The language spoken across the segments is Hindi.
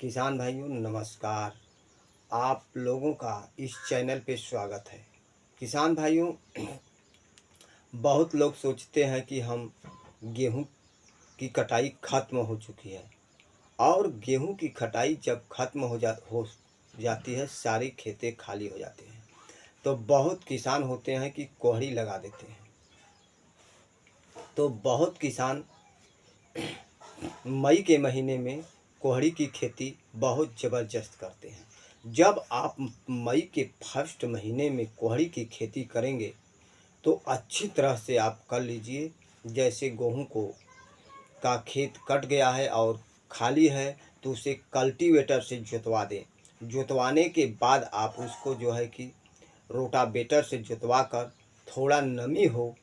किसान भाइयों नमस्कार। आप लोगों का इस चैनल पे स्वागत है। किसान भाइयों, बहुत लोग सोचते हैं कि हम गेहूं की कटाई ख़त्म हो चुकी है और गेहूं की कटाई जब ख़त्म हो जाती है, सारी खेतें खाली हो जाती हैं। तो बहुत किसान होते हैं कि कोहड़ी लगा देते हैं। तो बहुत किसान मई के महीने में कोहड़ी की खेती बहुत ज़बरदस्त करते हैं। जब आप मई के फर्स्ट महीने में कोहड़ी की खेती करेंगे तो अच्छी तरह से आप कर लीजिए। जैसे गेहूं का खेत कट गया है और खाली है तो उसे कल्टीवेटर से जुतवा दें। जुतवाने के बाद आप उसको जो है कि रोटावेटर से जुतवा कर थोड़ा नमी हो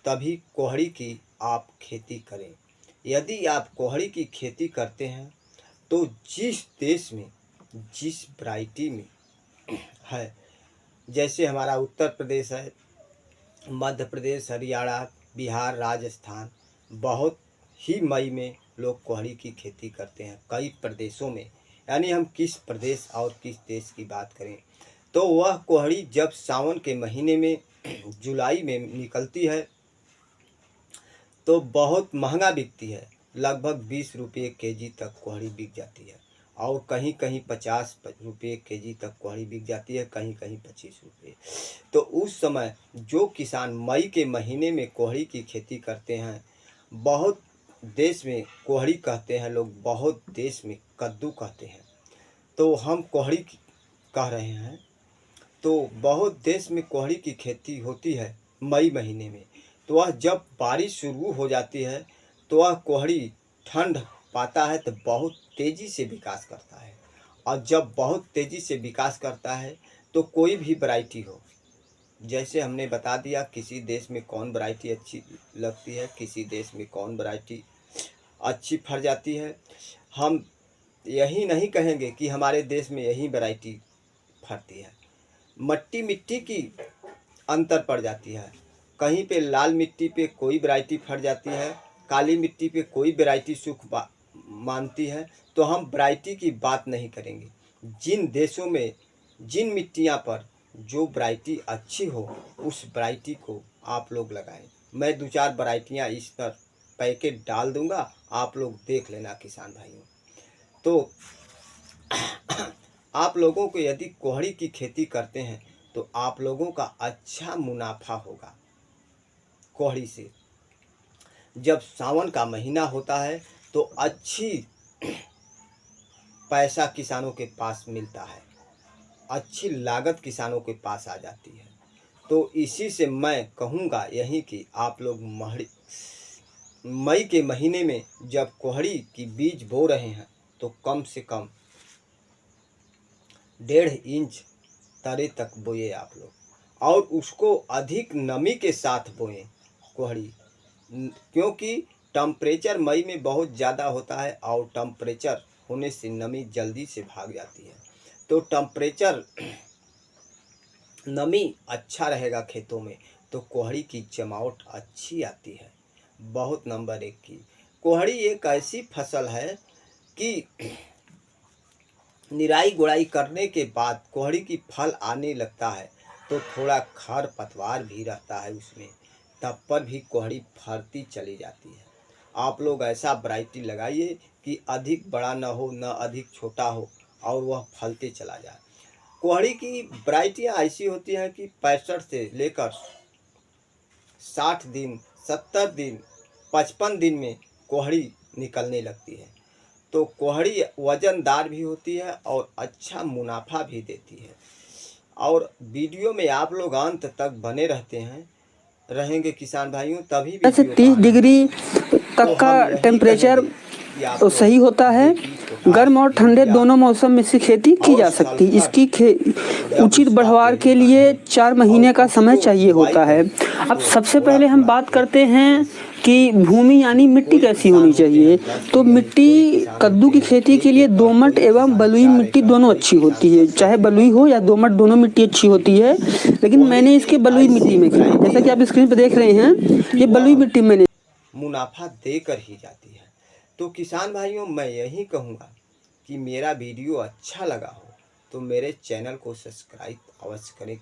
तभी कोहड़ी की आप खेती करें। यदि आप कोहड़ी की खेती करते हैं तो जिस देश में जिस वैरायटी में है, जैसे हमारा उत्तर प्रदेश है, मध्य प्रदेश, हरियाणा, बिहार, राजस्थान, बहुत ही मई में लोग कोहड़ी की खेती करते हैं कई प्रदेशों में। यानी हम किस प्रदेश और किस देश की बात करें तो वह कोहड़ी जब सावन के महीने में जुलाई में निकलती है तो बहुत महंगा बिकती है। लगभग 20 रुपये केजी तक कोहड़ी बिक जाती है और कहीं कहीं 50 रुपये केजी तक कोहड़ी बिक जाती है, कहीं कहीं 25 रुपये। तो उस समय जो किसान मई के महीने में कोहड़ी की खेती करते हैं, बहुत देश में कोहड़ी कहते हैं लोग, बहुत देश में कद्दू कहते हैं, तो हम कोहड़ी कह रहे हैं। तो बहुत देश में कोहड़ी की खेती होती है मई महीने में। तो वह जब बारिश शुरू हो जाती है तो वह कोहड़ी ठंड पाता है तो बहुत तेज़ी से विकास करता है। और जब बहुत तेज़ी से विकास करता है तो कोई भी वैरायटी हो, जैसे हमने बता दिया किसी देश में कौन वैरायटी अच्छी लगती है, किसी देश में कौन वैरायटी अच्छी फर जाती है। हम यही नहीं कहेंगे कि हमारे देश में यही वैरायटी फरती है। मिट्टी की अंतर पड़ जाती है। कहीं पे लाल मिट्टी पे कोई वैरायटी फट जाती है, काली मिट्टी पे कोई वैरायटी सुख मानती है। तो हम वैरायटी की बात नहीं करेंगे। जिन देशों में जिन मिट्टियाँ पर जो वैरायटी अच्छी हो उस वैरायटी को आप लोग लगाएं। मैं 2-4 वैरायटियाँ इस पर पैकेट डाल दूंगा, आप लोग देख लेना किसान भाइयों। तो आप लोगों को यदि कोहड़ी की खेती करते हैं तो आप लोगों का अच्छा मुनाफा होगा कोहड़ी से। जब सावन का महीना होता है तो अच्छी पैसा किसानों के पास मिलता है, अच्छी लागत किसानों के पास आ जाती है। तो इसी से मैं कहूँगा यही कि आप लोग मई के महीने में जब कोहड़ी की बीज बो रहे हैं तो कम से कम 1.5 इंच तरे तक बोए आप लोग, और उसको अधिक नमी के साथ बोएं कोहड़ी, क्योंकि टेम्परेचर मई में बहुत ज़्यादा होता है और टेम्परेचर होने से नमी जल्दी से भाग जाती है। तो टेम्परेचर नमी अच्छा रहेगा खेतों में तो कोहड़ी की जमावट अच्छी आती है। बहुत नंबर 1 की कोहड़ी एक ऐसी फसल है कि निराई गुड़ाई करने के बाद कोहड़ी की फल आने लगता है तो थोड़ा खर पतवार भी रहता है उसमें, तब पर भी कोहड़ी फरती चली जाती है। आप लोग ऐसा वैरायटी लगाइए कि अधिक बड़ा न हो न अधिक छोटा हो और वह फलते चला जाए। कोहड़ी की वैरायटियाँ ऐसी होती हैं कि 65 से लेकर 60 दिन, 70 दिन, 55 दिन में कोहड़ी निकलने लगती है। तो कोहड़ी वज़नदार भी होती है और अच्छा मुनाफा भी देती है। और वीडियो में आप लोग अंत तक बने रहेंगे किसान भाइयों, तभी से वीडियो 30 डिग्री तक का टेम्परेचर सही होता है। गर्म और ठंडे दोनों मौसम में से खेती की जा सकती है। इसकी उचित बढ़वार के लिए 4 महीने का समय चाहिए होता है। अब सबसे पहले हम बात करते हैं कि भूमि यानी मिट्टी कैसी होनी चाहिए। तो मिट्टी कद्दू की खेती के लिए दोमट एवं बलुई मिट्टी दोनों अच्छी होती है। चाहे बलुई हो या दोमट, दोनों मिट्टी अच्छी होती है, लेकिन मैंने इसके बलुई मिट्टी में की। जैसा कि आप स्क्रीन पर देख रहे हैं, ये बलुई मिट्टी मैंने मुनाफा देकर ही जाती है। तो किसान भाइयों मैं यही कहूँगा कि मेरा वीडियो अच्छा लगा हो तो मेरे चैनल को सब्सक्राइब अवश्य करें।